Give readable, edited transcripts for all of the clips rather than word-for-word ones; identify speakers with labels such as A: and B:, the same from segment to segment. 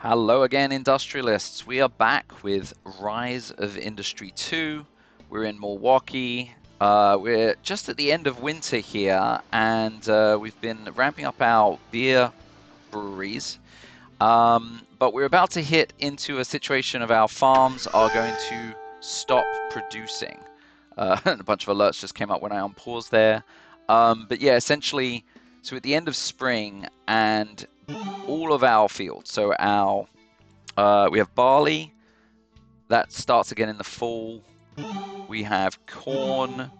A: Hello again, industrialists. We are back with Rise of Industry 2. We're in Milwaukee. We're just at the end of winter here, and we've been ramping up our beer breweries. But we're about to hit into a situation of our farms are going to stop producing. And a bunch of alerts just came up when I unpaused there. But yeah, essentially, so at the end of spring and all of our fields. So we have barley that starts again in the fall. We have corn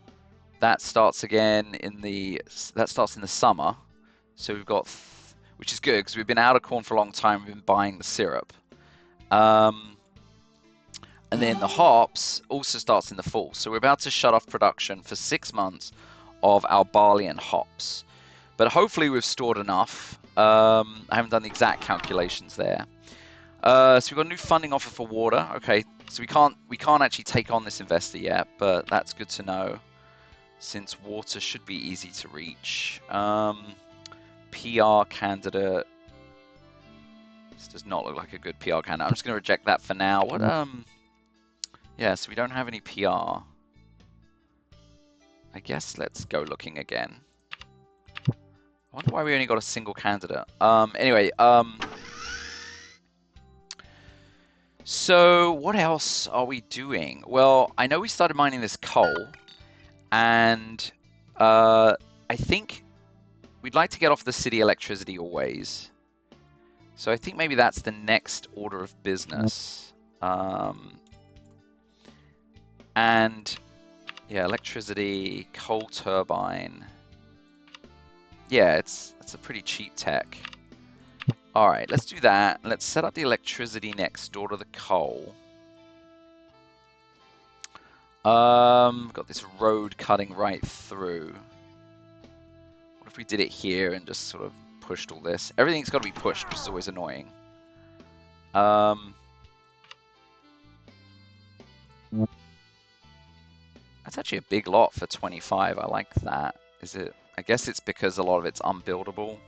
A: that starts again in the summer. So we've got, which is good because we've been out of corn for a long time. We've been buying the syrup, and then the hops also starts in the fall. So we're about to shut off production for 6 months of our barley and hops. But hopefully we've stored enough. I haven't done the exact calculations there. So we've got a new funding offer for water. Okay, so we can't actually take on this investor yet, but that's good to know, since water should be easy to reach. PR candidate. This does not look like a good PR candidate. I'm just going to reject that for now. What? Yeah, so we don't have any PR. I guess let's go looking again. I wonder why we only got a single candidate. Anyway, so what else are we doing? Well, I know we started mining this coal, and I think we'd like to get off the city electricity always. So I think maybe that's the next order of business. And yeah, electricity, coal turbine. Yeah, it's a pretty cheap tech. All right, let's do that. Let's set up the electricity next door to the coal. Got this road cutting right through. What if we did it here and just sort of pushed all this? Everything's got to be pushed, which is always annoying. That's actually a big lot for 25. I like that. Is it? I guess it's because a lot of it's unbuildable. You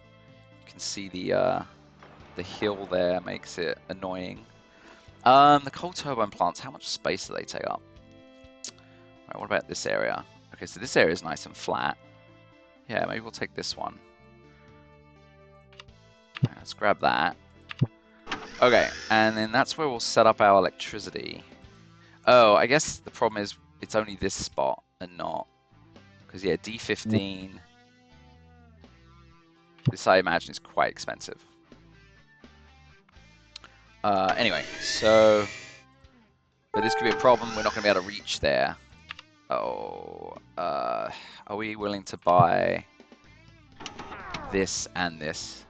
A: can see the hill there makes it annoying. The coal turbine plants, how much space do they take up? Right, what about this area? Okay, so this area is nice and flat. Yeah, maybe we'll take this one. Right, let's grab that. Okay, and then that's where we'll set up our electricity. Oh, I guess the problem is it's only this spot and not... Because, yeah, D15... This, I imagine, is quite expensive. Anyway, so... But this could be a problem. We're not going to be able to reach there. Oh, are we willing to buy this and this?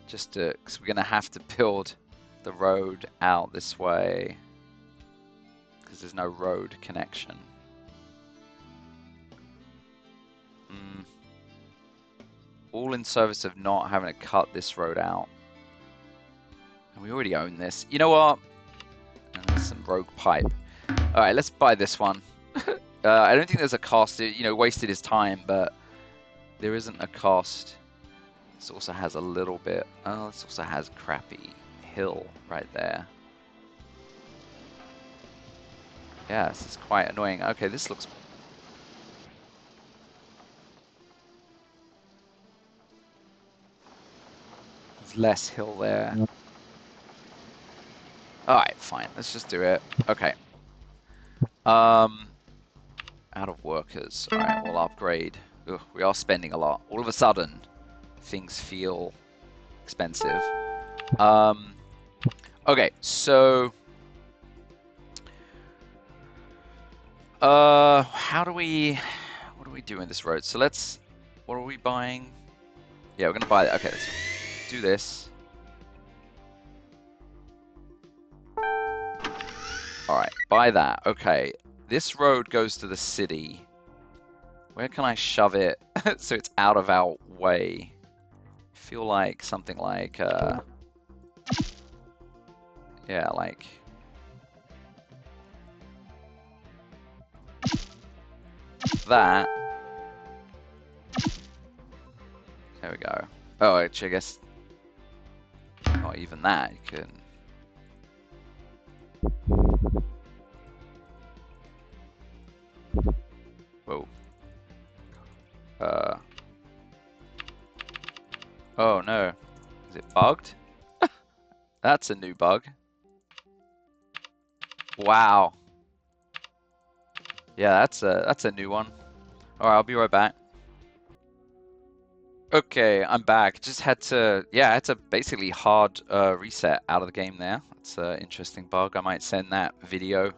A: Just to, because we're going to have to build the road out this way, because there's no road connection. All in service of not having to cut this road out. And we already own this. You know what? There's some rogue pipe. All right, let's buy this one. I don't think there's a cost. It, wasted his time, but there isn't a cost. This also has a little bit. Oh, this also has crappy hill right there. Yeah, this is quite annoying. Okay, this looks... There's less hill there. Alright, fine. Let's just do it. Okay. Out of workers. Alright, we'll upgrade. Ugh, we are spending a lot. All of a sudden, things feel expensive. Okay, so... What do we do in this road? So let's... What are we buying? Yeah, we're going to buy... Okay, let's do this. Alright, buy that. Okay, this road goes to the city. Where can I shove it so it's out of our way? I feel like something like... yeah, like... that. There we go. Oh, actually, I guess not even that. You can. Whoa. Oh no. Is it bugged? That's a new bug. Wow. Yeah, that's a new one. All right, I'll be right back. Okay, I'm back. Just had to, yeah, I had to basically hard reset out of the game there. That's an interesting bug. I might send that video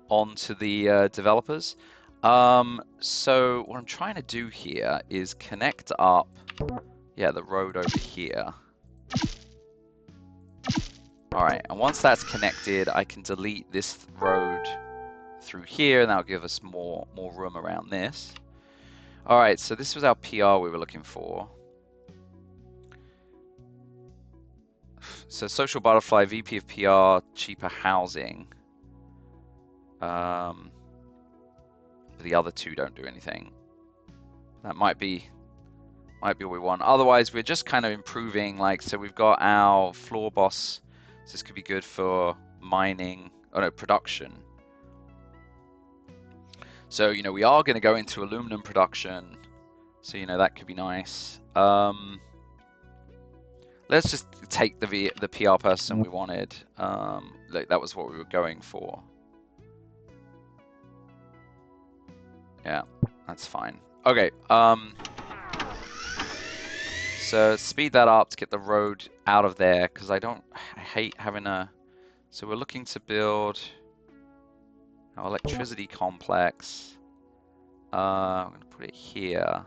A: on to the developers. So what I'm trying to do here is connect up, yeah, the road over here. All right, and once that's connected, I can delete this road through here, and that'll give us more room around this. All right, so this was our PR we were looking for. So Social Butterfly, VP of PR, cheaper housing. The other two don't do anything. That might be what we want. Otherwise, we're just kind of improving. Like, so we've got our floor boss. So this could be good for mining. Oh no, production. So we are going to go into aluminum production. So that could be nice. Let's just take the PR person we wanted. Like that was what we were going for. Yeah, that's fine. Okay. So speed that up to get the road out of there, because I hate having a. So we're looking to build our electricity complex. I'm going to put it here,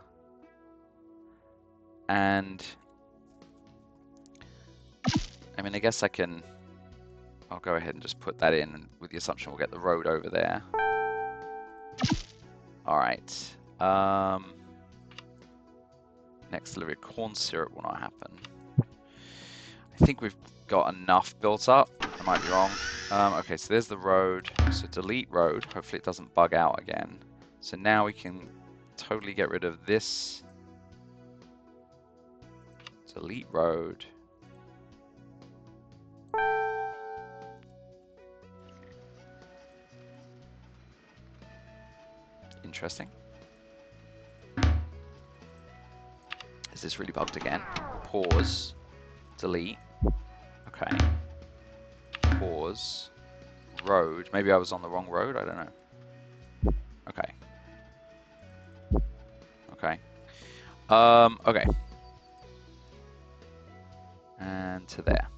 A: and I mean, I guess I'll go ahead and just put that in with the assumption we'll get the road over there. All right. Next delivery of corn syrup will not happen. I think we've got enough built up. I might be wrong. Okay, so there's the road. So delete road. Hopefully it doesn't bug out again. So now we can totally get rid of this. Delete road. Interesting. Is this really bugged again? Pause. Delete. Okay. Pause. Road. Maybe I was on the wrong road. I don't know. Okay. Okay. Okay. And to there.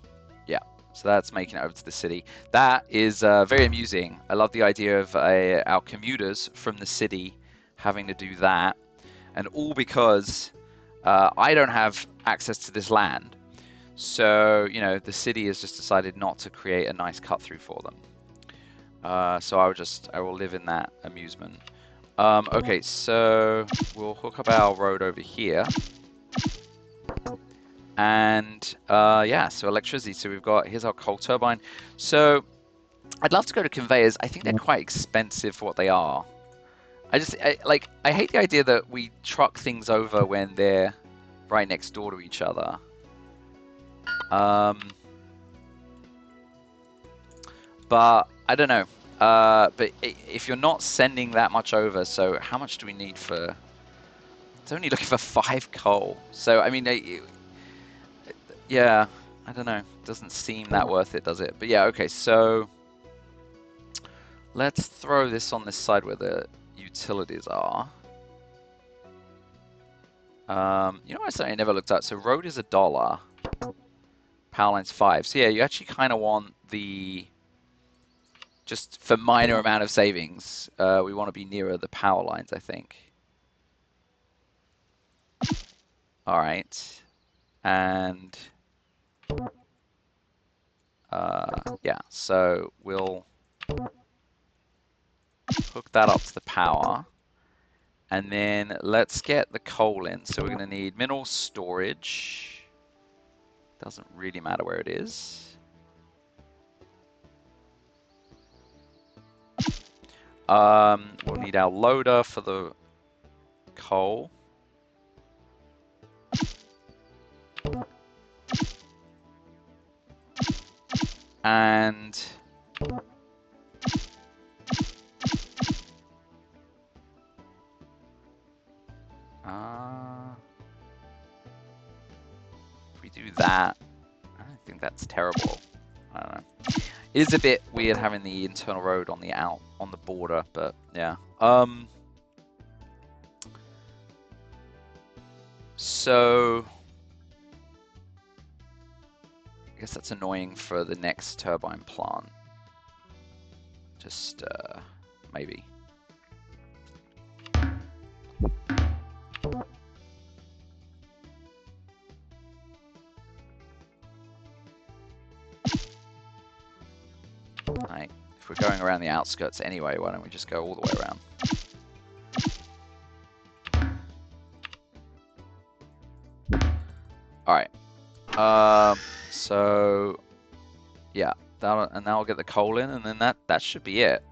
A: Yeah. So that's making it over to the city. That is very amusing. I love the idea of our commuters from the city having to do that. And all because I don't have access to this land. So, the city has just decided not to create a nice cut through for them. So I will live in that amusement. Okay, so we'll hook up our road over here. And yeah, so electricity. So here's our coal turbine. So I'd love to go to conveyors. I think they're quite expensive for what they are. I hate the idea that we truck things over when they're right next door to each other. But I don't know. But if you're not sending that much over, so how much do we need for? It's only looking for 5 coal. So I mean, yeah, I don't know. Doesn't seem that worth it, does it? But yeah, okay. So let's throw this on this side where the utilities are. What I never looked at. So road is $1. Power line's 5. So yeah, you actually kind of want just for minor amount of savings, we want to be nearer the power lines, I think. All right. And yeah, so we'll hook that up to the power. And then let's get the coal in. So we're going to need mineral storage. Doesn't really matter where it is. We'll need our loader for the coal. And if we do that, I don't think that's terrible. I don't know. It is a bit weird having the internal road on the border, but yeah. So I guess that's annoying for the next turbine plant. Just maybe. Right. If we're going around the outskirts anyway, why don't we just go all the way around? Alright. So yeah, and now I'll get the coal in, and then that should be it.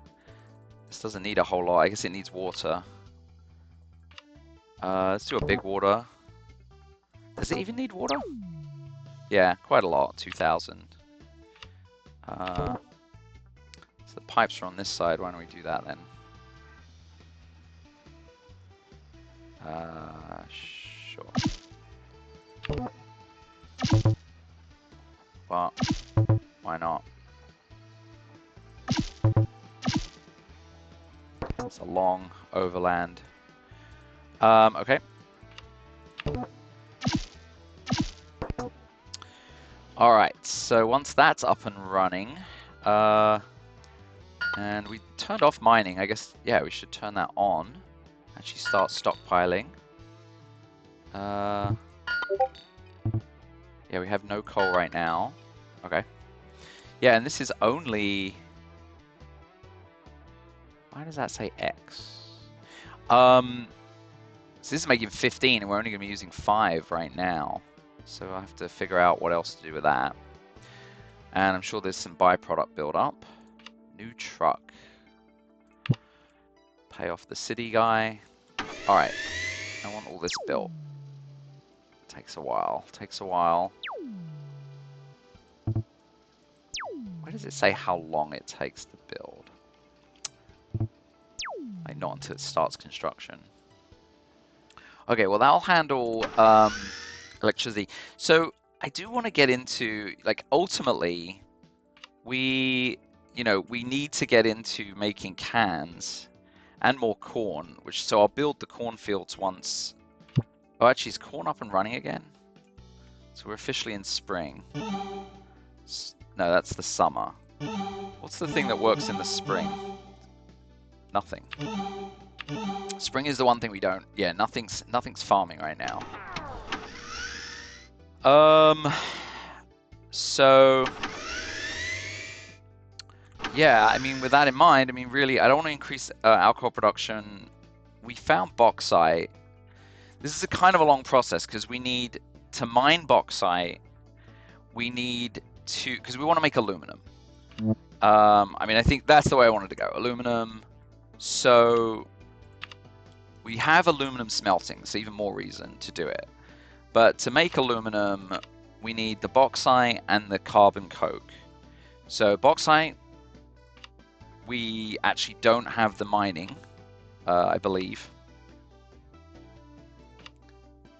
A: This doesn't need a whole lot. I guess it needs water. Let's do a big water. Does it even need water? Yeah, quite a lot. 2,000. So the pipes are on this side. Why don't we do that then? Sure. Well, why not? It's a long overland. Okay. All right, so once that's up and running, and we turned off mining, I guess, yeah, we should turn that on. Actually start stockpiling. Yeah, we have no coal right now. Okay. Yeah, and this is only... Why does that say X? So this is making 15, and we're only going to be using 5 right now. So I have to figure out what else to do with that. And I'm sure there's some byproduct build-up. New truck. Pay off the city guy. Alright. I want all this built. Takes a while. Takes a while. Where does it say how long it takes to build? Like, not until it starts construction. Okay, well, that'll handle electricity. So I do want to get into, like, ultimately, we need to get into making cans and more corn, so I'll build the cornfields once. Oh, actually, is corn up and running again? So we're officially in spring. No, that's the summer. What's the thing that works in the spring? Nothing. Spring is the one thing we don't. Yeah, nothing's farming right now. So yeah, I mean, with that in mind, I mean, really, I don't want to increase alcohol production. We found bauxite. This is a kind of a long process because we need to mine bauxite. We need to, because we want to make aluminum. I mean, I think that's the way I wanted to go. Aluminum. So we have aluminum smelting, so even more reason to do it. But to make aluminum, we need the bauxite and the carbon coke. So bauxite, we actually don't have the mining, I believe.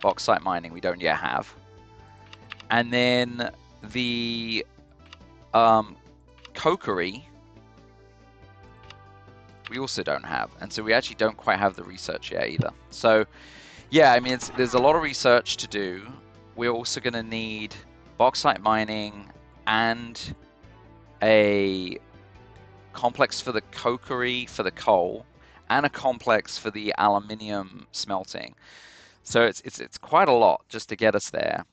A: Bauxite mining we don't yet have. And then the cokery, we also don't have. And so we actually don't quite have the research yet either. So yeah, I mean, there's a lot of research to do. We're also going to need bauxite mining and a complex for the cokery for the coal and a complex for the aluminium smelting. So it's quite a lot just to get us there.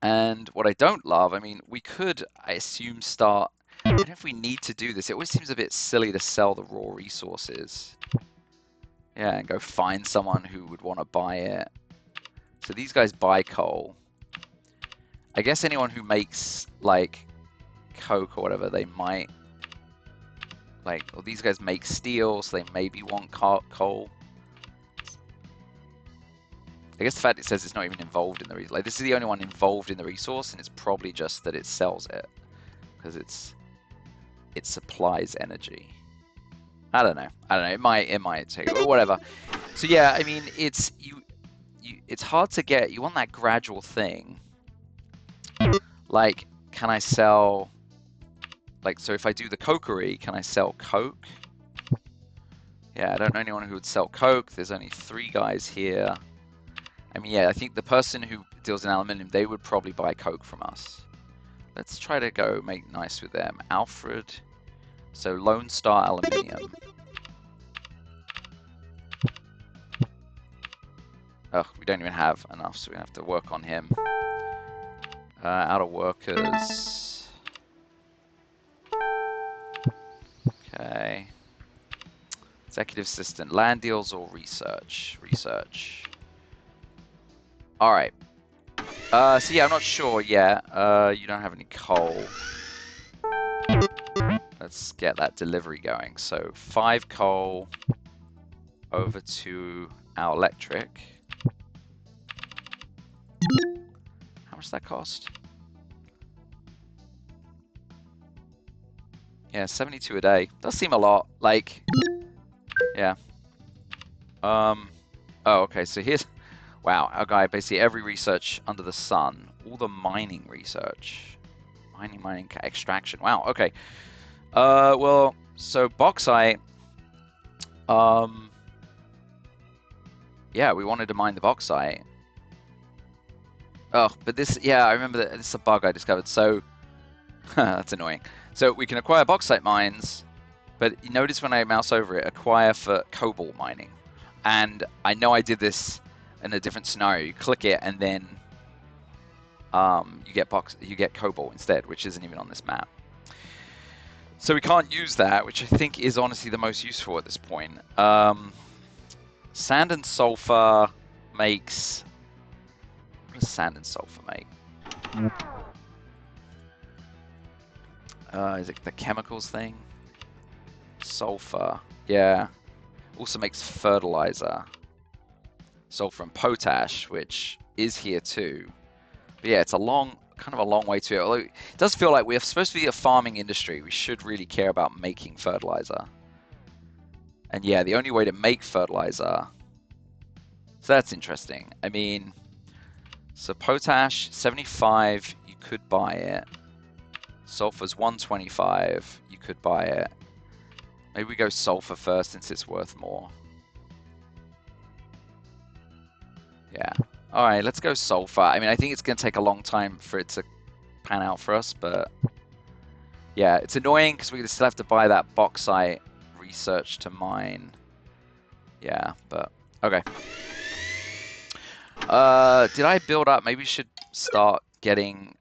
A: And what I don't love, I mean, we could, I assume, start... I don't know if we need to do this. It always seems a bit silly to sell the raw resources. Yeah, and go find someone who would want to buy it. So these guys buy coal. I guess anyone who makes, like, coke or whatever, they might... Like, well, these guys make steel, so they maybe want coal. I guess the fact it says it's not even involved in the resource. Like, this is the only one involved in the resource, and it's probably just that it sells it. Because it supplies energy. I don't know. It might take it, whatever. So yeah, I mean, it's hard to get. You want that gradual thing. Like, can I sell? Like, so if I do the cokery, can I sell coke? Yeah, I don't know anyone who would sell coke. There's only 3 guys here. I mean, yeah, I think the person who deals in aluminium, they would probably buy coke from us. Let's try to go make nice with them. Alfred. So Lone Star Aluminium. Oh, we don't even have enough, so we have to work on him. Out of workers. Okay. Executive assistant. Land deals or research? Research. Alright. So yeah, I'm not sure yet. You don't have any coal. Let's get that delivery going. So 5 coal over to our electric. How much does that cost? Yeah, 72 a day. Does seem a lot. Like, yeah. Oh, okay. So here's, wow, our guy basically every research under the sun, all the mining research, mining, extraction. Wow. Okay. Well, so bauxite. Yeah, we wanted to mine the bauxite. Oh, but this, yeah, I remember that this is a bug I discovered. So that's annoying. So we can acquire bauxite mines, but you notice when I mouse over it, acquire for cobalt mining. And I know I did this in a different scenario. You click it, and then you get cobalt instead, which isn't even on this map. So we can't use that, which I think is honestly the most useful at this point. Sand and sulfur makes. What does sand and sulfur make? Is it the chemicals thing? Sulfur, yeah. Also makes fertilizer. Sulfur and potash, which is here too. But yeah, it's a kind of a long way to it. Although it does feel like we're supposed to be a farming industry. We should really care about making fertilizer. And yeah, the only way to make fertilizer. So that's interesting. I mean, so potash, 75, you could buy it. Sulfur's 125, you could buy it. Maybe we go sulfur first since it's worth more. Yeah. Alright, let's go sulfur. I mean, I think it's going to take a long time for it to pan out for us, but yeah, it's annoying because we still have to buy that bauxite research to mine. Yeah, but okay. Did I build up? Maybe we should start getting,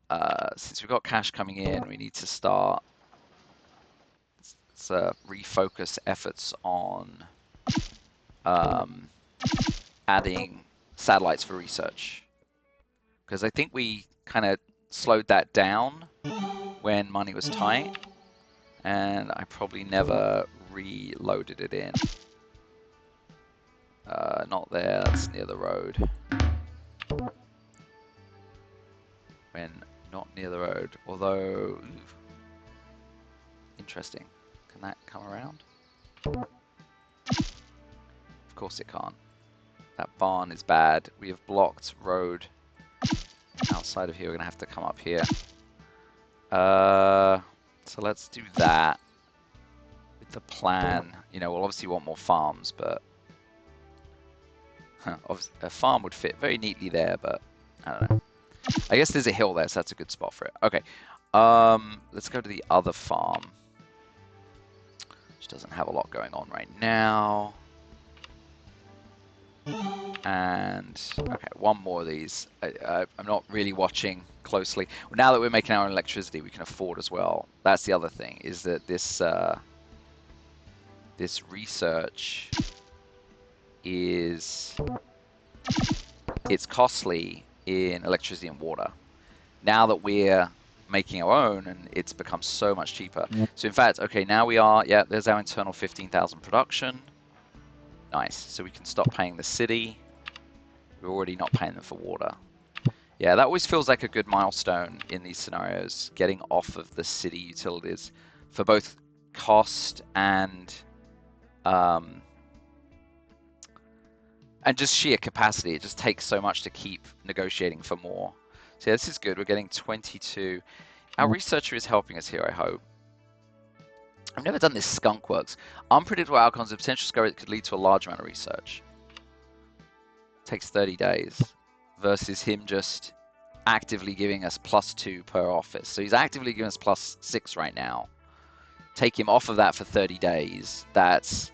A: since we've got cash coming in, we need to start refocus efforts on adding satellites for research. Because I think we kind of slowed that down when money was tight, and I probably never reloaded it in. Not there, that's near the road. When not near the road, although, ooh, interesting. Can that come around? Of course it can't. That barn is bad. We have blocked road outside of here. We're going to have to come up here. So let's do that. With the plan, you know, we'll obviously want more farms, but a farm would fit very neatly there, but I don't know. I guess there's a hill there, so that's a good spot for it. Okay. Let's go to the other farm. Which doesn't have a lot going on right now. And, okay, one more of these. I'm not really watching closely. Now that we're making our own electricity, we can afford as well. That's the other thing, is that this this research is... It's costly in electricity and water. Now that we're making our own, and it's become so much cheaper. So in fact, okay, now we are, yeah, there's our internal 15,000 production. Nice. So we can stop paying the city. We're already not paying them for water. Yeah, that always feels like a good milestone in these scenarios, getting off of the city utilities for both cost and just sheer capacity. It just takes so much to keep negotiating for more. So yeah, this is good. We're getting 22. Our researcher is helping us here, I hope. I've never done this skunk works. Unpredictable outcomes of potential scope that could lead to a large amount of research. Takes 30 days versus him just actively giving us +2 per office. So he's actively giving us +6 right now. Take him off of that for 30 days. That's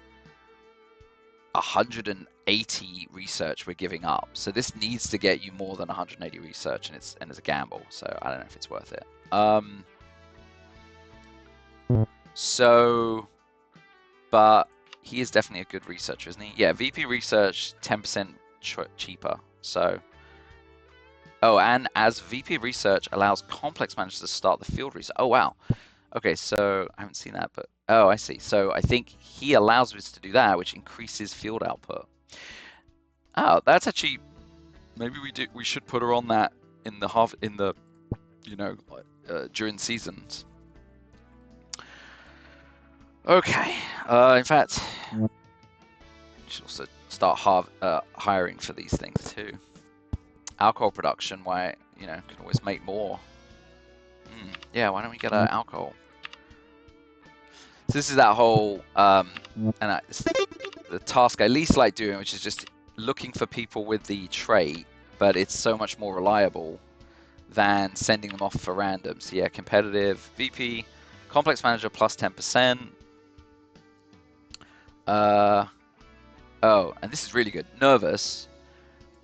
A: 180 research we're giving up. So this needs to get you more than 180 research, and it's a gamble. So I don't know if it's worth it. But he is definitely a good researcher, isn't he? Yeah, VP research 10% cheaper. So, oh, and as VP research allows complex managers to start the field research. Oh wow. Okay, so I haven't seen that, but oh, I see. So I think he allows us to do that, which increases field output. Oh, that's actually, maybe we should put her on that in the during seasons. Okay. In fact, we should also start hiring for these things too. Alcohol production, why can always make more. Yeah, why don't we get alcohol? So this is that whole the task I least like doing, which is just looking for people with the trait, but it's so much more reliable than sending them off for random. So yeah, competitive VP, complex manager +10%. Oh, and this is really good. Nervous,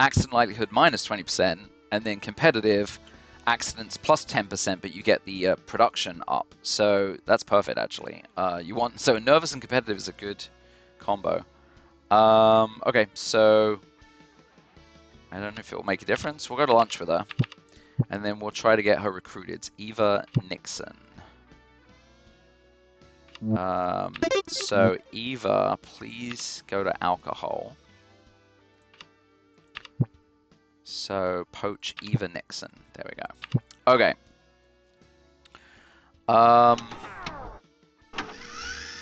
A: accident likelihood -20%, and then competitive, accidents +10%, but you get the production up. So that's perfect, actually. So nervous and competitive is a good combo. Okay, so I don't know if it will make a difference. We'll go to lunch with her, and then we'll try to get her recruited. It's Eva Nixon. So Eva, please go to alcohol. So poach Eva Nixon. There we go. Okay.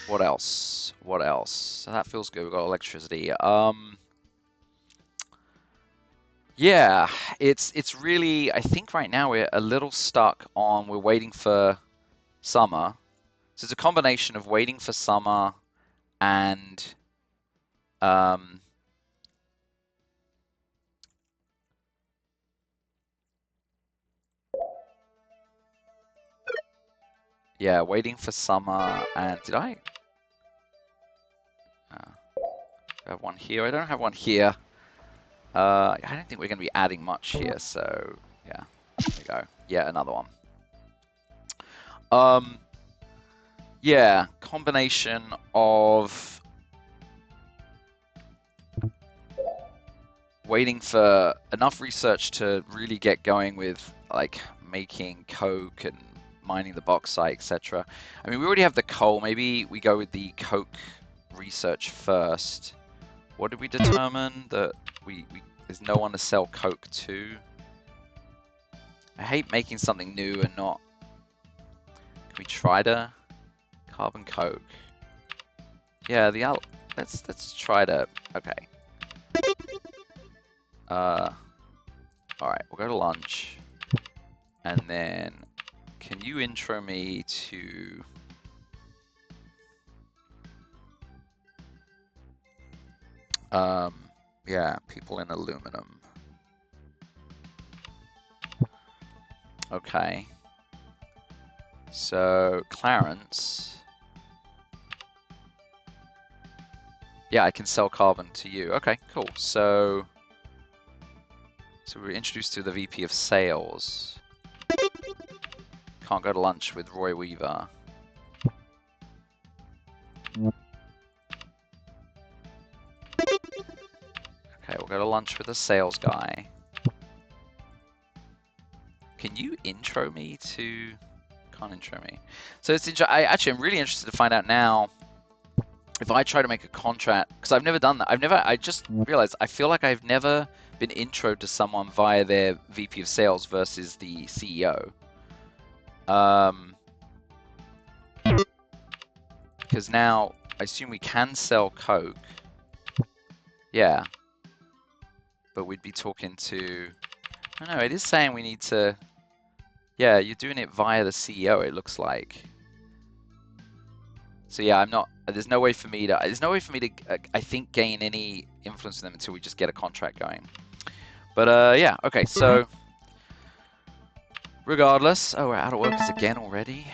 A: What else? What else? So that feels good. We've got electricity. Yeah, it's really, I think right now we're a little stuck on, we're waiting for summer. So it's a combination of waiting for summer and yeah, waiting for summer. And did I have one here? I don't have one here. I don't think we're going to be adding much here, so yeah, there we go. Yeah, another one. Yeah, combination of waiting for enough research to really get going with like making coke and mining the bauxite, etc. I mean, we already have the coal. Maybe we go with the coke research first. What did we determine? That there's no one to sell coke to. I hate making something new and not. Can we try to carbon coke? Yeah, let's try to. Okay. All right, we'll go to lunch, and then can you intro me to? Yeah, people in aluminum. Okay. So, Clarence. Yeah, I can sell carbon to you. Okay, cool. So we're introduced to the VP of Sales. Can't go to lunch with Roy Weaver. Okay, we'll go to lunch with the sales guy. Can you intro me to? Can't intro me. So it's I'm really interested to find out now if I try to make a contract, because I've never done that. I just realized, I feel like I've never been introed to someone via their VP of sales versus the CEO. Because now, I assume we can sell Coke. Yeah. But we'd be talking to, I don't know, it is saying we need to, yeah, you're doing it via the CEO, it looks like. So yeah, I'm not, there's no way for me to, I think, gain any influence with them until we just get a contract going. But yeah, okay, so regardless, oh, we're out of workers again already.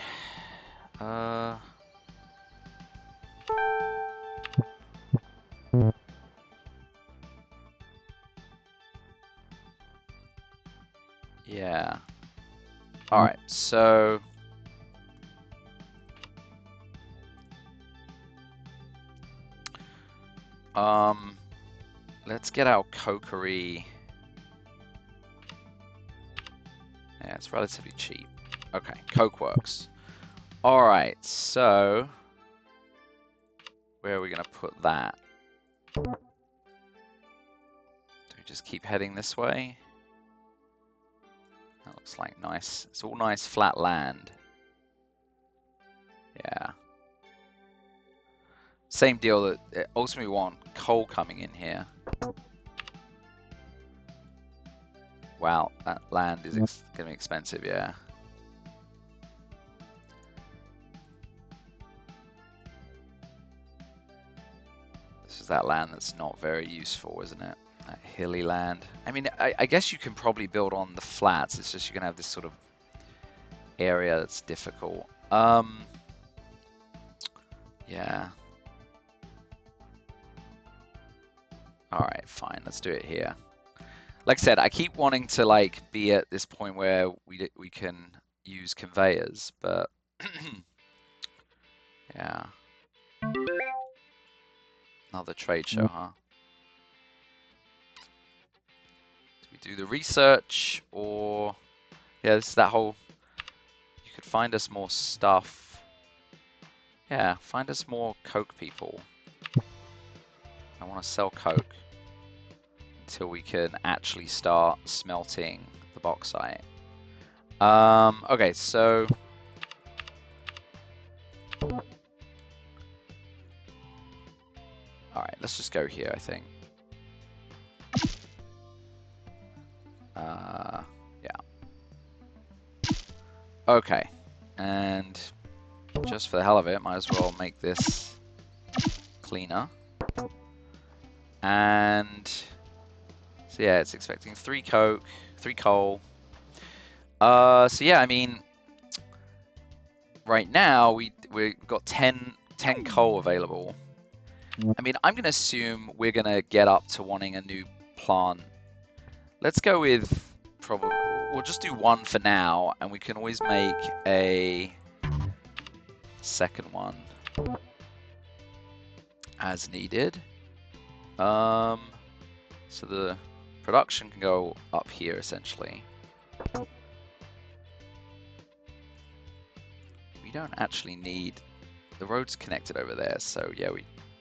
A: Yeah. All right, so let's get our cokery. Yeah, it's relatively cheap. Okay, Coke works. All right, so where are we gonna put that? Do we just keep heading this way? That looks like nice. It's all nice flat land. Yeah. Same deal that ultimately we want coal coming in here. Wow, that land is gonna be expensive, yeah. This is that land that's not very useful, isn't it? That hilly land. I mean, I guess you can probably build on the flats. It's just you're gonna have this sort of area that's difficult. Yeah. All right, fine. Let's do it here. Like I said, I keep wanting to like be at this point where we can use conveyors, but yeah. Another trade show, huh? Do we do the research or yeah, this is that whole you could find us more stuff. Yeah, find us more Coke people. I want to sell Coke until we can actually start smelting the bauxite. Okay, so all right, let's just go here, I think. Yeah. Okay, and just for the hell of it, might as well make this cleaner. And so yeah, it's expecting 3 Coke, 3 coal. So yeah, I mean, right now we've got 10 coal available. I mean, I'm gonna assume we're gonna get up to wanting a new plant. Let's go with probably, we'll just do 1 for now, and we can always make a second one as needed. So the production can go up here essentially. We don't actually need, the road's connected over there, so yeah,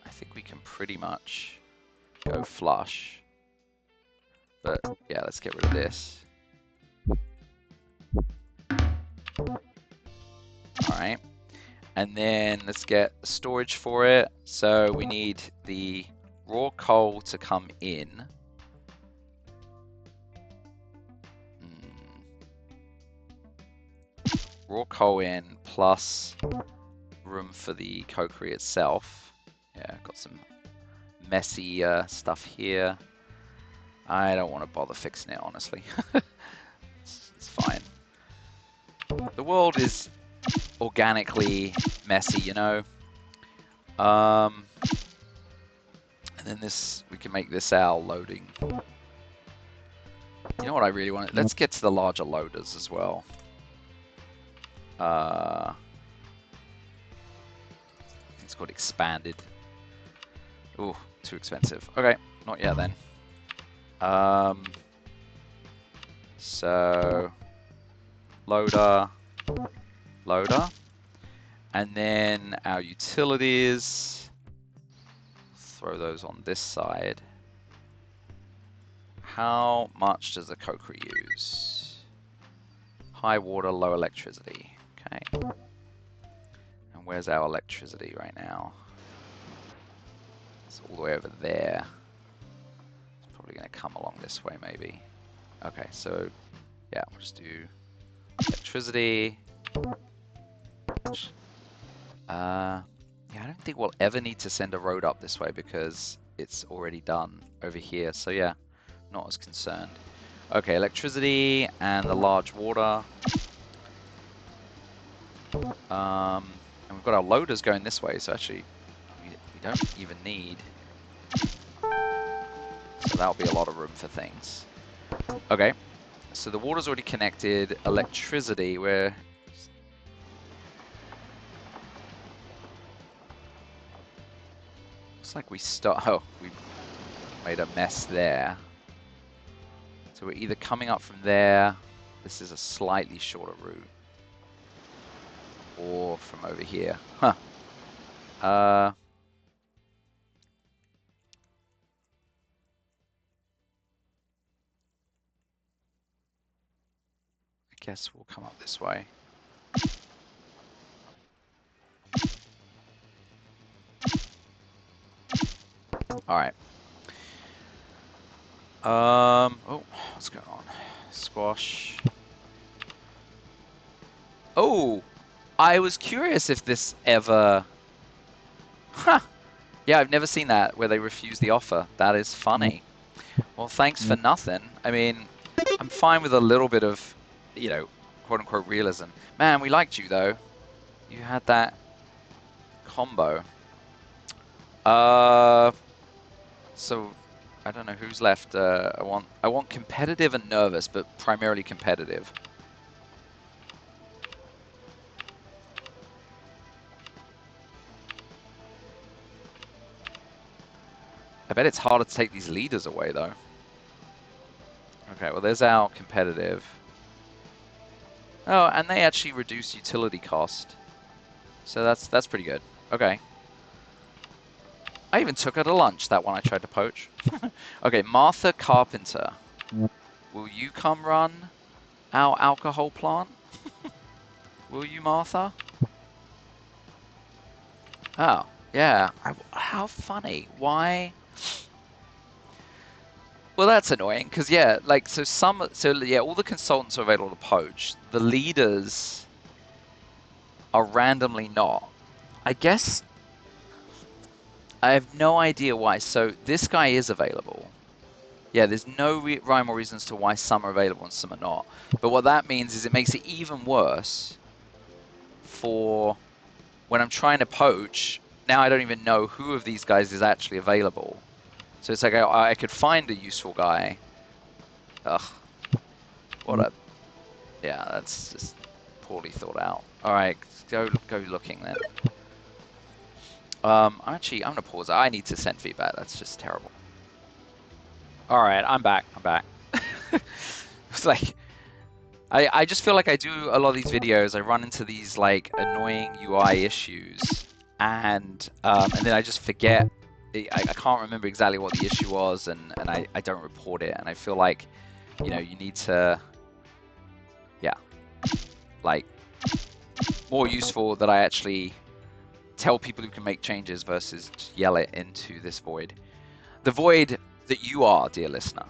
A: I think we can pretty much go flush. But yeah, let's get rid of this. Alright. And then let's get storage for it. So we need the raw coal to come in. Raw coal in plus room for the cokery itself. Yeah, got some messy stuff here. I don't want to bother fixing it, honestly. It's fine. The world is organically messy, you know. And then this, we can make this our loading. You know what I really want? Let's get to the larger loaders as well. It's called expanded. Ooh, too expensive. Okay, not yet then. So loader, and then our utilities. throw those on this side. How much does the coker use? High water, low electricity. Okay. And where's our electricity right now? It's all the way over there. It's probably going to come along this way, maybe. Okay, so yeah, we'll just do electricity. Yeah, I don't think we'll ever need to send a road up this way because it's already done over here. So yeah, not as concerned. Okay, electricity and the large water. And we've got our loaders going this way, so actually we don't even need. So that'll be a lot of room for things. Okay, so the water's already connected. Electricity, we're... Looks like we start... Oh, we made a mess there. So we're either coming up from there. This is a slightly shorter route. Or from over here. Huh. I guess we'll come up this way. Alright. Oh, what's going on? Squash. Oh! I was curious if this ever... Huh! Yeah, I've never seen that, where they refuse the offer. That is funny. Well, thanks for nothing. I mean, I'm fine with a little bit of, you know, quote-unquote realism. Man, we liked you, though. You had that combo. So, I don't know who's left. I want competitive and nervous, but primarily competitive. I bet it's harder to take these leaders away, though. Okay, well, there's our competitive. Oh, and they actually reduce utility cost. So that's pretty good. Okay. I even took her to lunch, that one I tried to poach. Okay, Martha Carpenter. Will you come run our alcohol plant? Will you, Martha? Oh, yeah. How funny. Why? Well, that's annoying, because, yeah, like, so yeah, all the consultants are available to poach. The leaders are randomly not. I guess I have no idea why. So this guy is available. Yeah, there's no rhyme or reason as to why some are available and some are not. But what that means is it makes it even worse for when I'm trying to poach. Now I don't even know who of these guys is actually available. So it's like I could find a useful guy. Ugh. What a... Yeah, that's just poorly thought out. Alright, go looking then. I'm gonna pause. I need to send feedback. That's just terrible. Alright, I'm back. It's like, I just feel like I do a lot of these videos, I run into these like annoying UI issues, and then I just forget. I can't remember exactly what the issue was, and I don't report it, and I feel like, you know, you need to, yeah, like, more useful that I actually tell people who can make changes versus just yell it into this void. The void that you are, dear listener.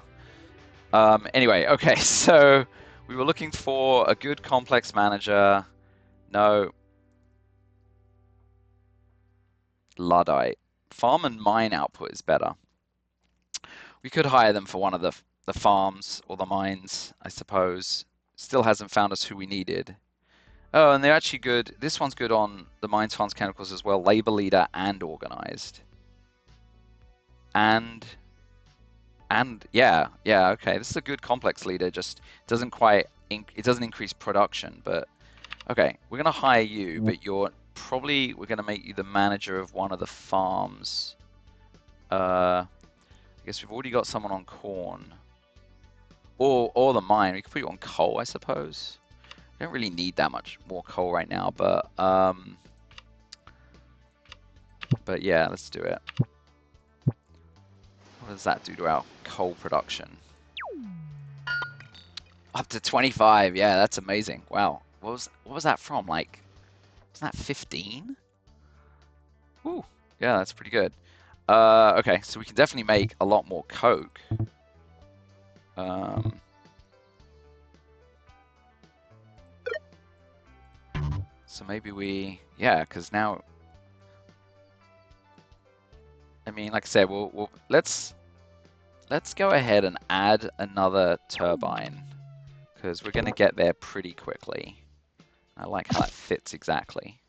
A: Anyway, okay, so we were looking for a good complex manager. No. Luddite. Farm and mine output is better. We could hire them for one of the farms or the mines, I suppose. Still hasn't found us who we needed. Oh, and they're actually good. This one's good on the mines, farms, chemicals as well. Labor leader and organized. And yeah, okay. This is a good complex leader. Just doesn't quite. It doesn't increase production, but okay. We're gonna hire you, but we're gonna make you the manager of one of the farms. I guess we've already got someone on corn, or the mine. We could put you on coal, I suppose. We don't really need that much more coal right now, but yeah, let's do it. What does that do to our coal production? Up to 25. Yeah, that's amazing. Wow. What was that from? Like, was that 15? Ooh, yeah, that's pretty good. Okay, so we can definitely make a lot more coke. So maybe yeah, because now, I mean, like I said, let's go ahead and add another turbine because we're going to get there pretty quickly. I like how that fits exactly.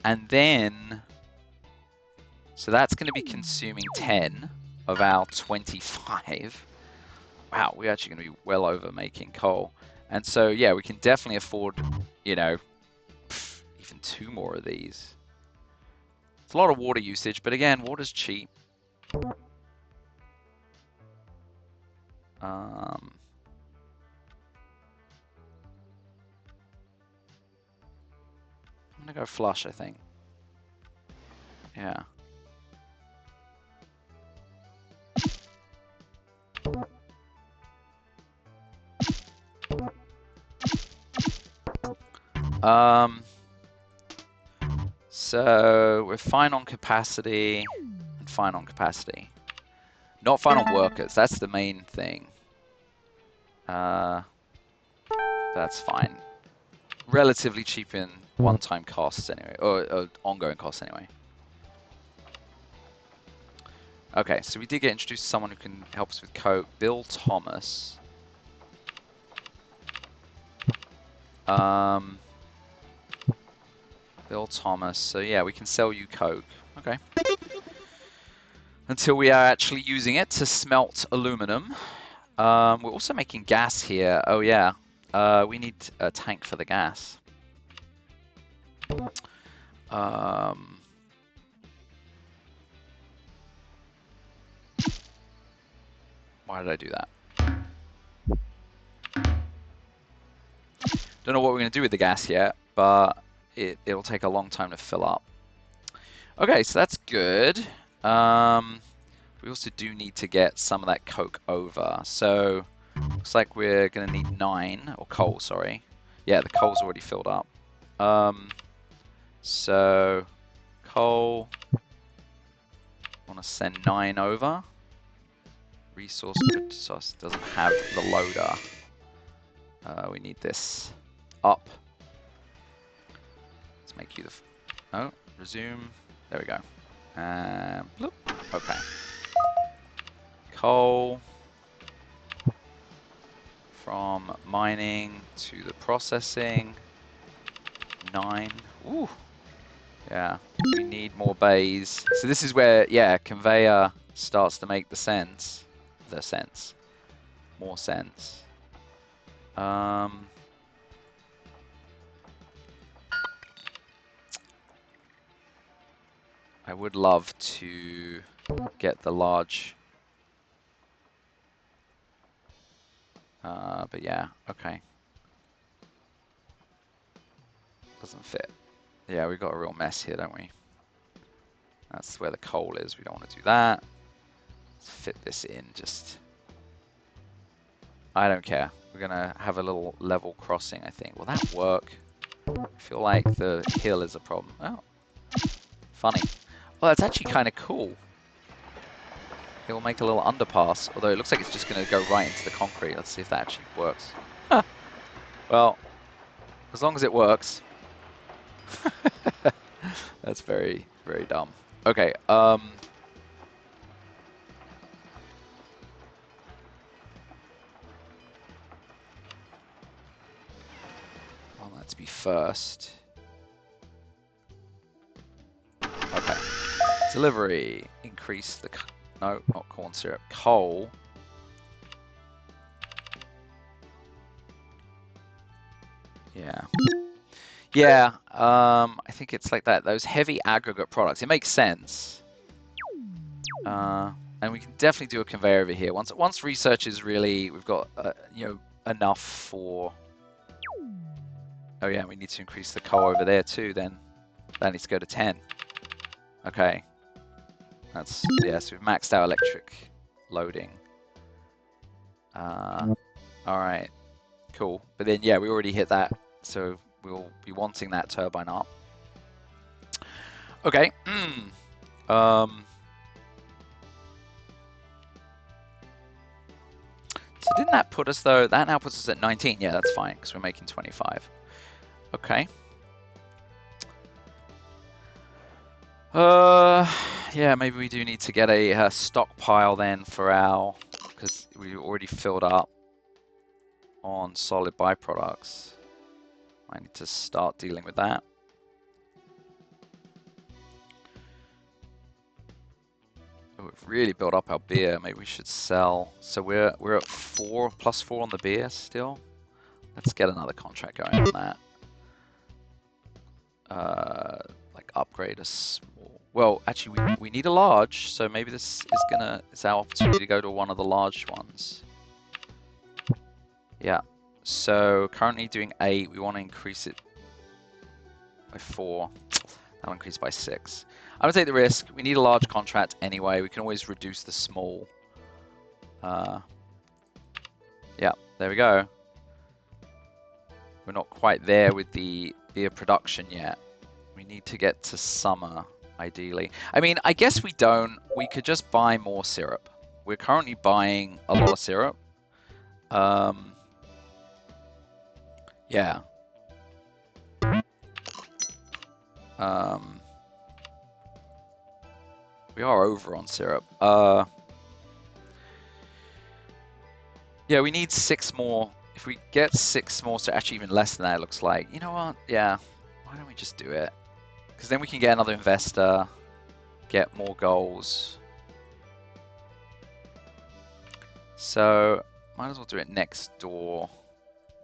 A: And then, so that's going to be consuming 10 of our 25. Wow, we're actually going to be well over making coal. And so, yeah, we can definitely afford, you know, even 2 more of these. It's a lot of water usage, but again, water's cheap. I'm going to go flush, I think. Yeah. So we're fine on capacity and fine on capacity. Not fine on workers. That's the main thing. That's fine. Relatively cheap in one-time costs anyway, or ongoing costs anyway. Okay, so we did get introduced to someone who can help us with coke. Bill Thomas. Bill Thomas. So yeah, we can sell you coke. Okay. Until we are actually using it to smelt aluminum. We're also making gas here. Oh yeah. We need a tank for the gas. Why did I do that? Don't know what we're going to do with the gas yet, but it'll take a long time to fill up. Okay, so that's good. We also do need to get some of that coke over. So looks like we're going to need 9, or coal, sorry. Yeah, the coal's already filled up. So coal, I want to send 9 over. Resource good source doesn't have the loader. We need this up. Let's make you the... Oh, resume. There we go. Bloop. Okay. Coal. From mining to the processing. 9. Ooh. Yeah. We need more bays. So this is where, yeah, conveyor starts to make the sense. More sense. I would love to get the large, but yeah, okay. Doesn't fit. Yeah, we've got a real mess here, don't we? That's where the coal is. We don't want to do that. Let's fit this in just... I don't care. We're going to have a little level crossing, I think. Will that work? I feel like the hill is a problem. Oh, funny. Well, that's actually kind of cool. It will make a little underpass, although it looks like it's just going to go right into the concrete. Let's see if that actually works. Huh. Well, as long as it works. That's very, very dumb. Okay, well, let's be first. Okay. Delivery. Increase the... No, not corn syrup. Coal. Yeah. Yeah, I think it's like that. Those heavy aggregate products. It makes sense. And we can definitely do a conveyor over here. Once research is really... We've got, you know, enough for... Oh yeah, we need to increase the coal over there too then. That needs to go to 10. Okay. That's, yes, we've maxed out electric loading. Alright, cool. But then, yeah, we already hit that, so we'll be wanting that turbine up. Okay. So didn't that put us, though? That now puts us at 19. Yeah, that's fine, because we're making 25. Okay. Yeah, maybe we do need to get a stockpile then for our, because we already filled up on solid byproducts. I need to start dealing with that. Oh, we've really built up our beer. Maybe we should sell. So we're at 4 plus 4 on the beer still. Let's get another contract going on that. Like upgrade a small. Well, actually, we need a large. So maybe this is our opportunity to go to one of the large ones. Yeah. So currently doing 8. We want to increase it by 4. That'll increase by 6. I would take the risk. We need a large contract anyway. We can always reduce the small. Yeah, there we go. We're not quite there with the beer production yet. We need to get to summer, ideally. I mean, I guess we don't. We could just buy more syrup. We're currently buying a lot of syrup. Yeah. We are over on syrup. Yeah, we need 6 more. If we get 6 more, so actually even less than that, it looks like. You know what? Yeah. Why don't we just do it? Because then we can get another investor, get more goals. So, might as well do it next door.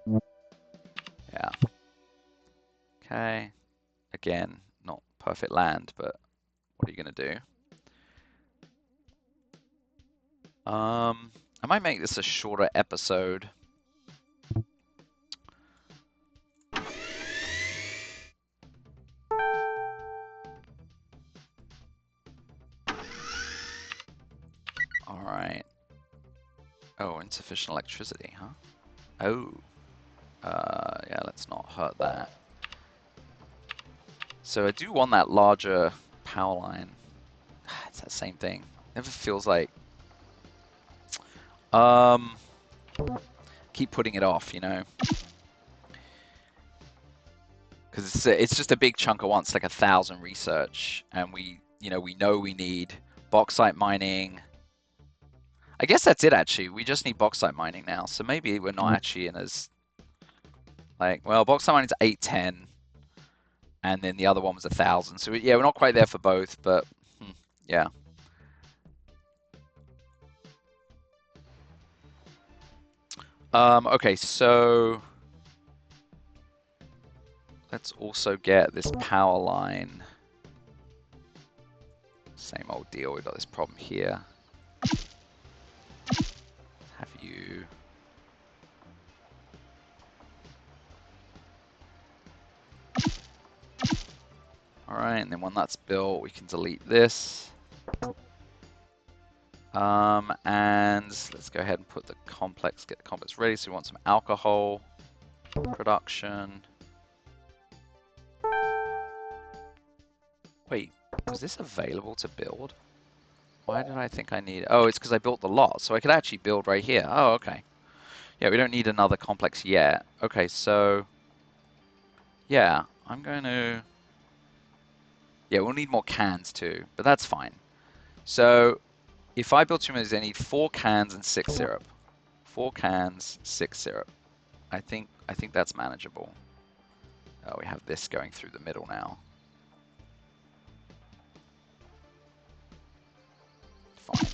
A: Yeah. Okay. Again, not perfect land, but what are you going to do? I might make this a shorter episode. Alright. Oh, insufficient electricity, huh? Oh. Yeah, let's not hurt that. So I do want that larger power line. It's that same thing. Never feels like... Keep putting it off, you know? Because it's just a big chunk at once, like 1,000 research. And we know we need bauxite mining. I guess that's it, actually. We just need bauxite mining now. So maybe we're not actually in as... Like, well, bauxite mining's 810. And then the other one was 1,000. So yeah, we're not quite there for both, but yeah. Okay, so let's also get this power line. Same old deal. We've got this problem here. Have you... Alright, and then when that's built, we can delete this. And let's go ahead and put the complex, get the complex ready. So we want some alcohol production. Wait, was this available to build? Why did I think I need... Oh, it's because I built the lot, so I could actually build right here. Oh, okay. Yeah, we don't need another complex yet. Okay, so... Yeah, I'm going to... Yeah, we'll need more cans too, but that's fine. So, if I build 2 minutes, I need 4 cans and 6 syrup. 4 cans, 6 syrup. I think that's manageable. Oh, we have this going through the middle now. Fine.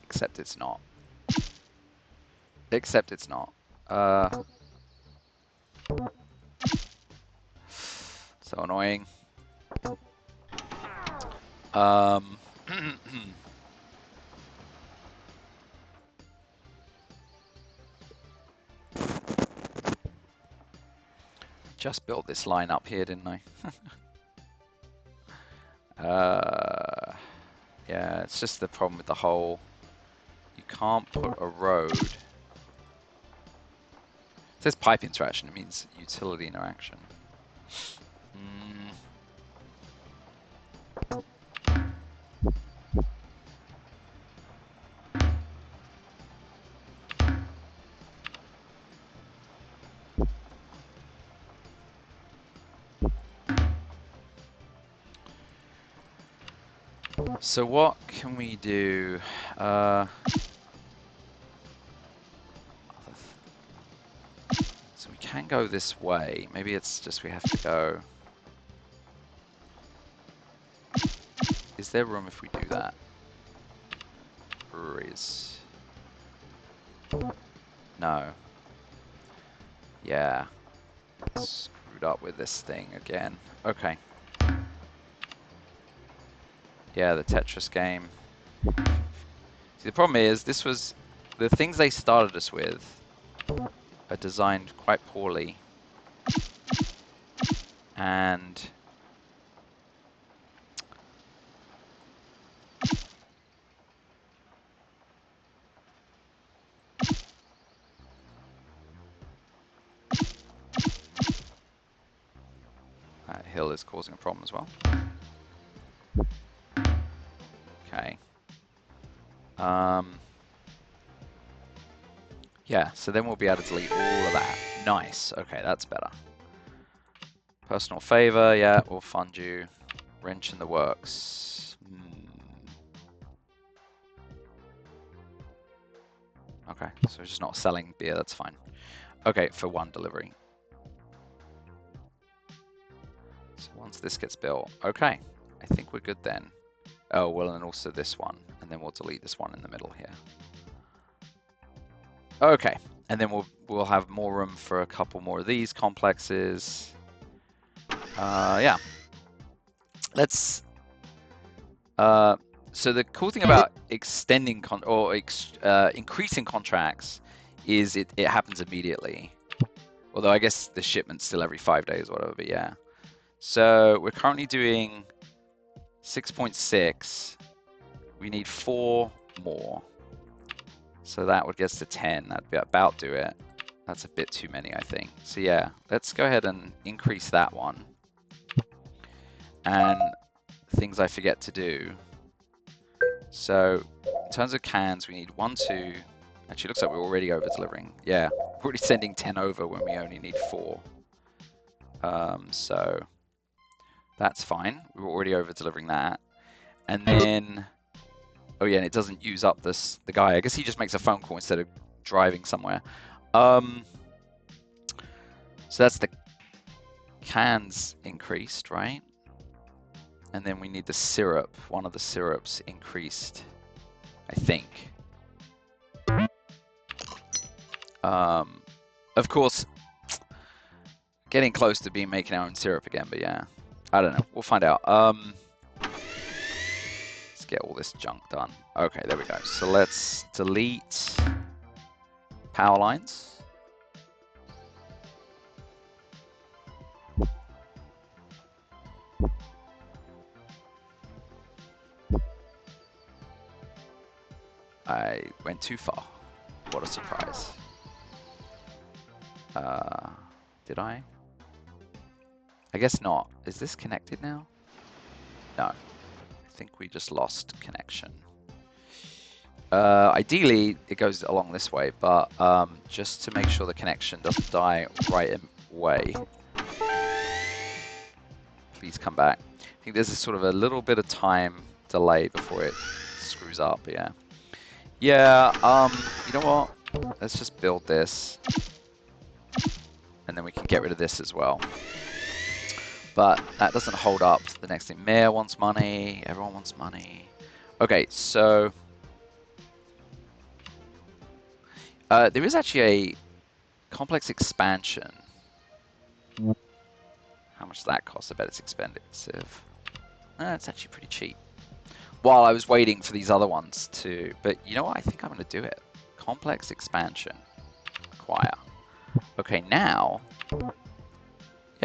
A: Except it's not. Except it's not. So annoying. just built this line up here, didn't I? Yeah, it's just the problem with the whole... You can't put a road... It says pipe interaction, it means utility interaction. So what can we do? So we can go this way. Maybe it's just we have to go... Is there room if we do that? Breweries. No. Yeah. Screwed up with this thing again. Okay. Yeah, the Tetris game. See, the problem is, this was... The things they started us with are designed quite poorly. And... That hill is causing a problem as well. Okay. Yeah, so then we'll be able to delete all of that. Nice. Okay, that's better. Personal favor, yeah, we'll fund you. Wrench in the works. Okay, so we're just not selling beer, that's fine. Okay, for one delivery. So once this gets built, okay, I think we're good then. Oh, well, and also this one, and then we'll delete this one in the middle here. Okay, and then we'll have more room for a couple more of these complexes. Yeah. Let's... so the cool thing about extending increasing contracts is it happens immediately. Although I guess the shipment's still every 5 days or whatever, but yeah. So we're currently doing 6.6. We need 4 more. So that would get us to 10. That'd be about do it. That's a bit too many, I think. So yeah, let's go ahead and increase that one. And things I forget to do. So in terms of cans, we need 1, 2. Actually, looks like we're already over delivering. Yeah, we're already sending 10 over when we only need 4. So that's fine. We're already over delivering that. And then, oh yeah, and it doesn't use up the guy. I guess he just makes a phone call instead of driving somewhere. So that's the cans increased, right? And then we need the syrup. One of the syrups increased, I think. Of course, getting close to making our own syrup again, but yeah. I don't know. We'll find out. Let's get all this junk done. Okay, there we go. So let's delete power lines. I went too far. What a surprise. Did I? I guess not. Is this connected now? No. I think we just lost connection. Ideally, it goes along this way, but just to make sure the connection doesn't die right away. Please come back. I think there's sort of a little bit of time delay before it screws up, yeah. Yeah, you know what? Let's just build this. And then we can get rid of this as well. But that doesn't hold up the next thing. Mayor wants money. Everyone wants money. Okay, so... there is actually a complex expansion. How much does that cost? I bet it's expensive. It's actually pretty cheap. While I was waiting for these other ones to... But you know what? I think I'm going to do it. Complex expansion. Acquire. Okay, now...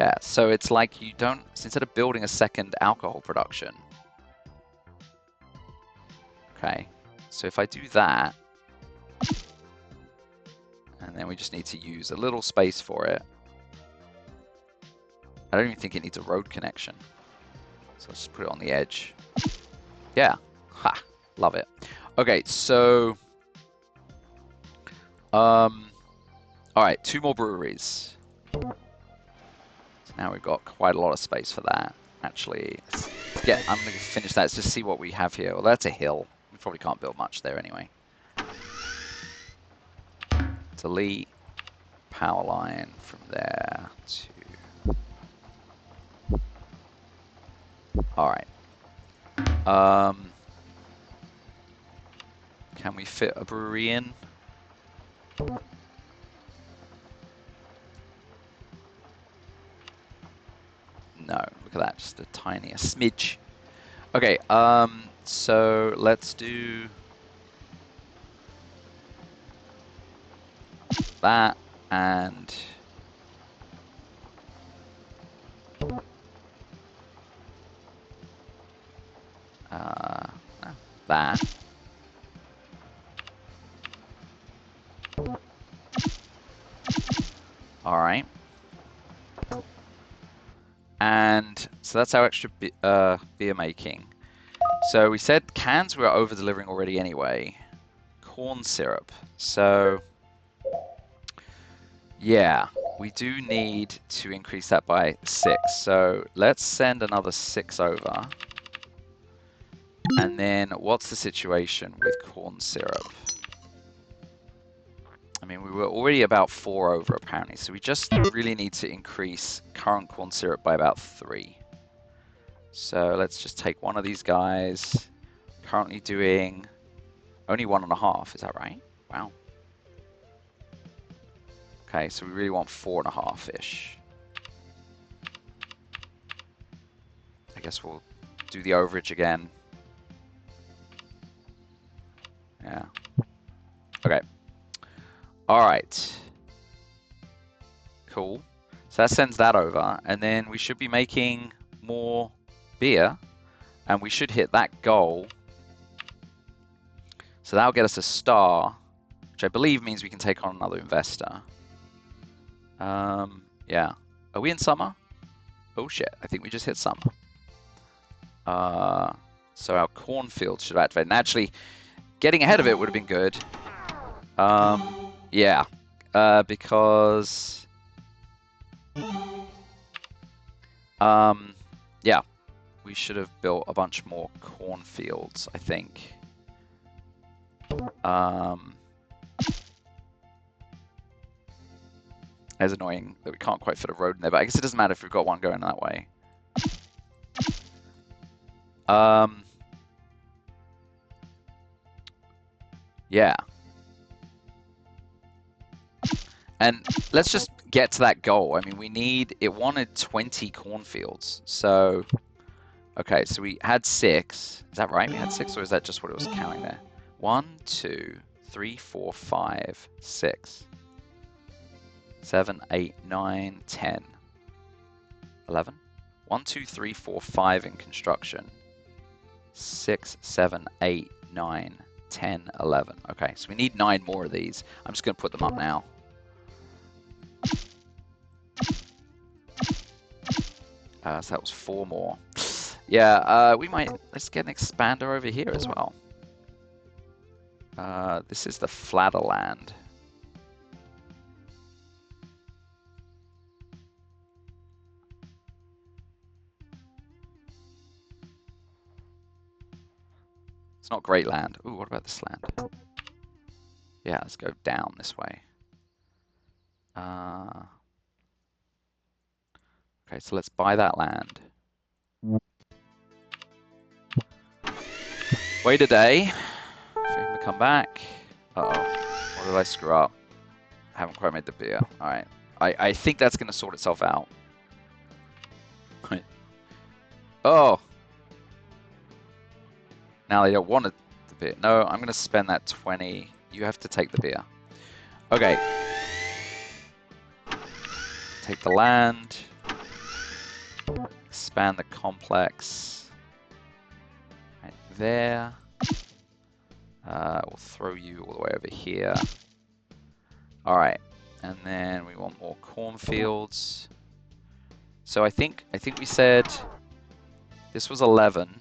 A: Yeah, so it's like you don't, instead of building a second alcohol production. Okay, so if I do that, and then we just need to use a little space for it. I don't even think it needs a road connection. So let's just put it on the edge. Yeah, ha, love it. Okay, so, all right, 2 more breweries. So now we've got quite a lot of space for that. Actually, I'm going to finish that. Let's just see what we have here. Well, that's a hill. We probably can't build much there anyway. Delete power line from there to... All right. Can we fit a brewery in? No, look at that, just a tiny, a smidge. Okay, so let's do that and that. All right. And so that's our extra beer making. So we said cans we were over delivering already anyway. Corn syrup. So yeah, we do need to increase that by 6. So let's send another 6 over. And then what's the situation with corn syrup? I mean, we were already about 4 over apparently, so we just really need to increase current corn syrup by about 3. So let's just take one of these guys. Currently doing only 1.5, is that right? Wow. Okay, so we really want 4.5-ish. I guess we'll do the overage again. Yeah. Okay. All right. Cool. So that sends that over, and then we should be making more beer, and we should hit that goal. So that'll get us a star, which I believe means we can take on another investor. Yeah. Are we in summer? Oh shit, I think we just hit summer. So our cornfield should activate. And actually, getting ahead of it would have been good. Yeah. Because... yeah. We should have built a bunch more cornfields, I think. It's annoying that we can't quite fit a road in there, but I guess it doesn't matter if we've got one going that way. Yeah. And let's just get to that goal. I mean, it wanted 20 cornfields. So, okay, so we had 6. Is that right? We had 6, or is that just what it was counting there? 1, 2, 3, 4, 5, 6, 7, 8, 9, 10, 11. 1, 2, 3, 4, 5 in construction. 6, 7, 8, 9, 10, 11. Okay, so we need 9 more of these. I'm just going to put them up now. So that was 4 more. Yeah, let's get an expander over here as well. This is the flatter land. It's not great land. Ooh, what about this land? Yeah, let's go down this way. Okay, so let's buy that land. Wait a day for him to come back. Uh-oh. What did I screw up? I haven't quite made the beer. All right. I think that's going to sort itself out. Oh. Now they don't want the beer. No, I'm going to spend that 20. You have to take the beer. Okay. Take the land. expand the complex right there. We'll throw you all the way over here. All right, and then we want more cornfields. So I think we said this was 11,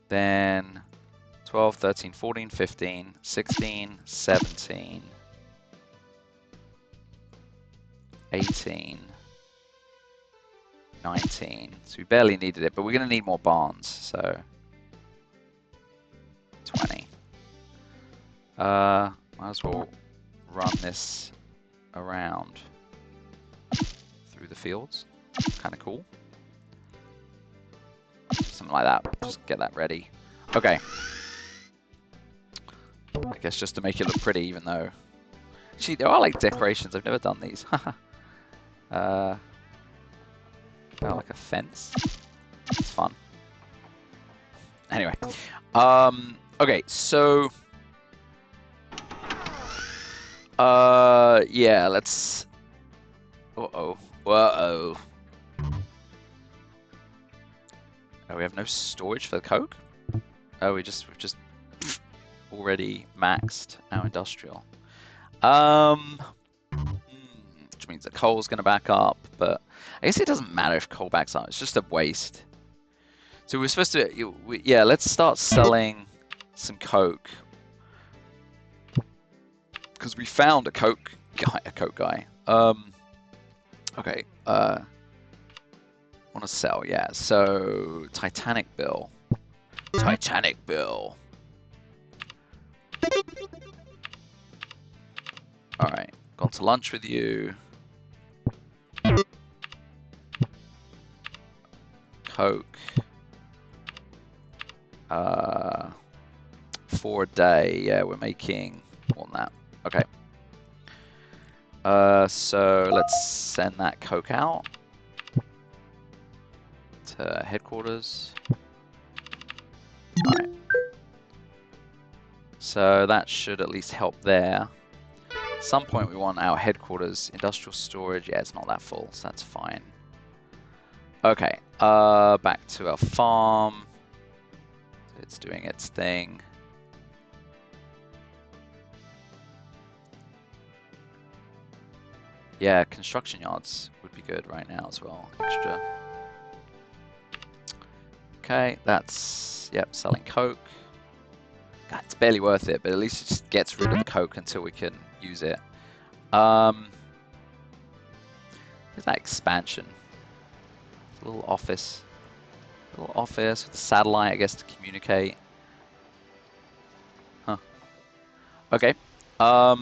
A: then 12, 13, 14, 15, 16, 17, 18, 19. So we barely needed it, but we're going to need more barns, so 20. Might as well run this around through the fields. Kind of cool. Something like that. Just get that ready. Okay. I guess just to make it look pretty, even though... Actually, there are like decorations. I've never done these. Oh, like a fence. It's fun. Anyway. Okay, so... yeah, let's... Uh-oh. Uh-oh. Oh, we have no storage for the coke? Oh, we've just already maxed our industrial. Which means that coal's going to back up, but I guess it doesn't matter if coal backs up. It's just a waste. So we're supposed to, yeah, let's start selling some coke. Because we found a coke guy. Okay, want to sell, yeah. So, Titanic Bill. Titanic Bill. Alright, gone to lunch with you. Coke. 4 a day, yeah, we're making more than that. Okay. So let's send that coke out to headquarters. Alright. So that should at least help there. At some point we want our headquarters, industrial storage. Yeah, it's not that full, so that's fine. Okay, back to our farm. It's doing its thing. Yeah, construction yards would be good right now as well. Extra. Okay, that's, yep, selling coke. God, it's barely worth it, but at least it just gets rid of the coke until we can use it. There's that expansion. A little office. A little office with a satellite, I guess, to communicate. Huh. Okay. So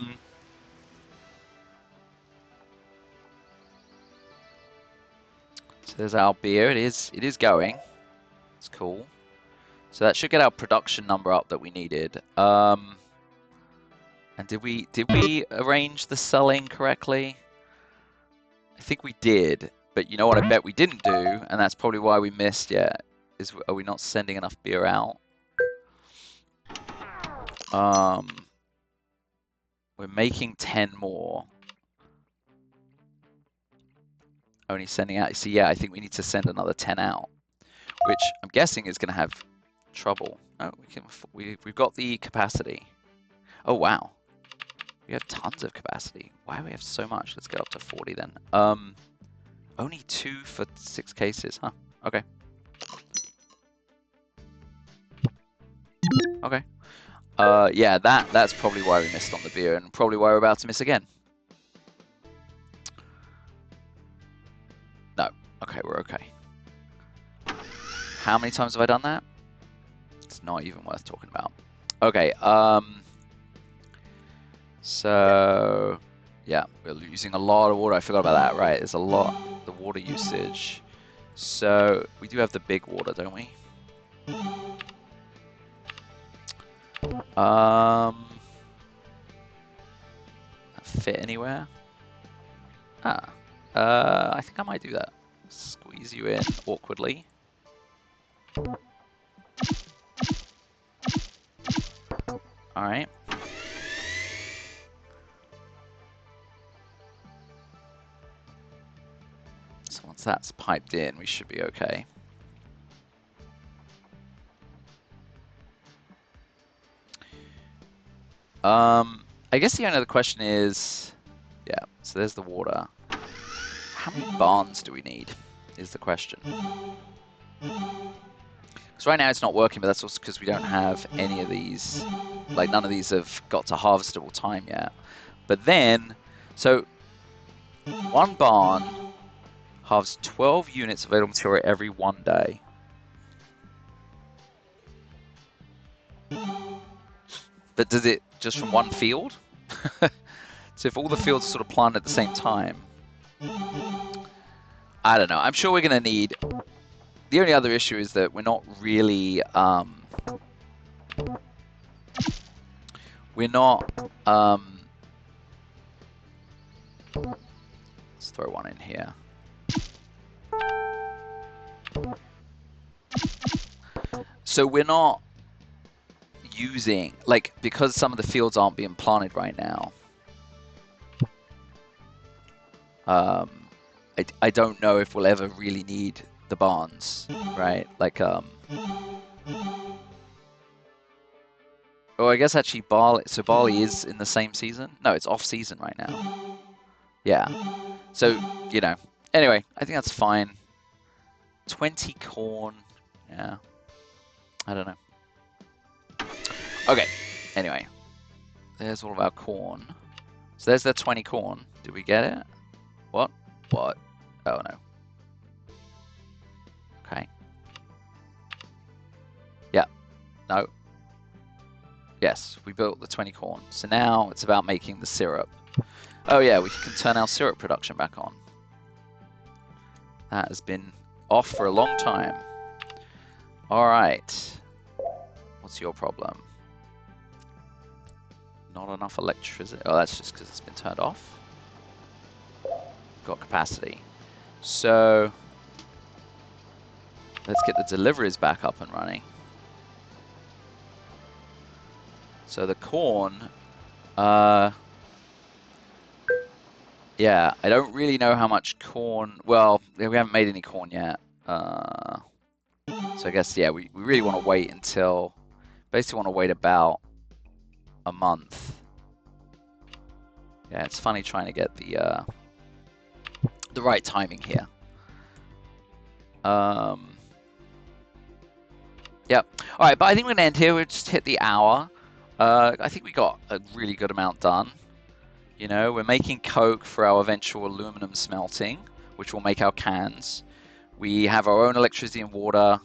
A: there's our beer. It is going. It's cool. So that should get our production number up that we needed. And did we arrange the selling correctly? I think we did. But you know what I bet we didn't do, and that's probably why we missed, yeah, is are we not sending enough beer out? We're making 10 more. Only sending out, so yeah, I think we need to send another 10 out, which I'm guessing is going to have trouble. No, we've got the capacity. Oh wow, we have tons of capacity. Why do we have so much? Let's get up to 40 then. Only 2 for 6 cases, huh? Okay. Okay. Yeah, that's probably why we missed on the beer, and probably why we're about to miss again. No. Okay, we're okay. How many times have I done that? It's not even worth talking about. Okay, so yeah, we're using a lot of water. I forgot about that, right? There's a lot, the water usage. So we do have the big water, don't we? Fit anywhere? I think I might do that. Squeeze you in awkwardly. Alright. So Once that's piped in, we should be okay. I guess the only other question is, yeah, so there's the water. How many barns do we need, is the question. Because right now it's not working, but that's also because we don't have any of these, like none of these have got to harvestable time yet. But then, so one barn halves 12 units of available material every 1 day. But does it just from one field? So if all the fields are sort of planted at the same time, I don't know. I'm sure we're going to need... The only other issue is that we're not really... we're not... let's throw one in here. So we're not using... Like, because some of the fields aren't being planted right now, I don't know if we'll ever really need the barns, right? Like, oh, I guess actually barley, so barley is in the same season? No, it's off season right now. Yeah. So, you know, anyway, I think that's fine. 20 corn, yeah. I don't know. Okay, anyway. There's all of our corn. So there's the 20 corn. Did we get it? What? What? Oh, no. Okay. Yeah. No. Yes, we built the 20 corn. So now it's about making the syrup. Oh yeah, we can turn our syrup production back on. That has been off for a long time. Alright. What's your problem? Not enough electricity. Oh, that's just because it's been turned off. Got capacity. So let's get the deliveries back up and running. So the corn, yeah, I don't really know how much corn. Well, we haven't made any corn yet. So I guess, yeah, we really want to wait until, basically want to wait about a month. Yeah, it's funny trying to get the right timing here. Yep. All right, but I think we're gonna end here. We'll just hit the hour. I think we got a really good amount done. You know, we're making coke for our eventual aluminum smelting, which will make our cans. We have our own electricity and water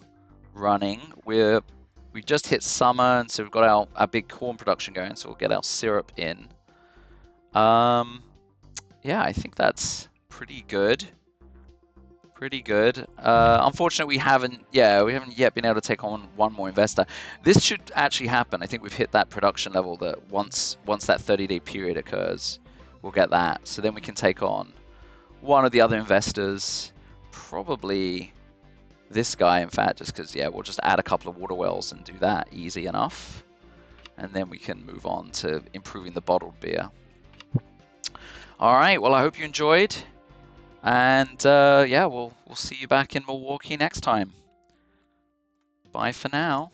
A: running. We just hit summer, and so we've got our big corn production going, so we'll get our syrup in. Yeah, I think that's pretty good. Pretty good. Unfortunately, we haven't yet been able to take on one more investor. This should actually happen. I think we've hit that production level that once that 30-day period occurs, we'll get that. So then we can take on one of the other investors, probably this guy, in fact, just because, yeah, we'll just add a couple of water wells and do that easy enough. And then we can move on to improving the bottled beer. All right, well, I hope you enjoyed. And yeah, we'll see you back in Milwaukee next time. Bye for now.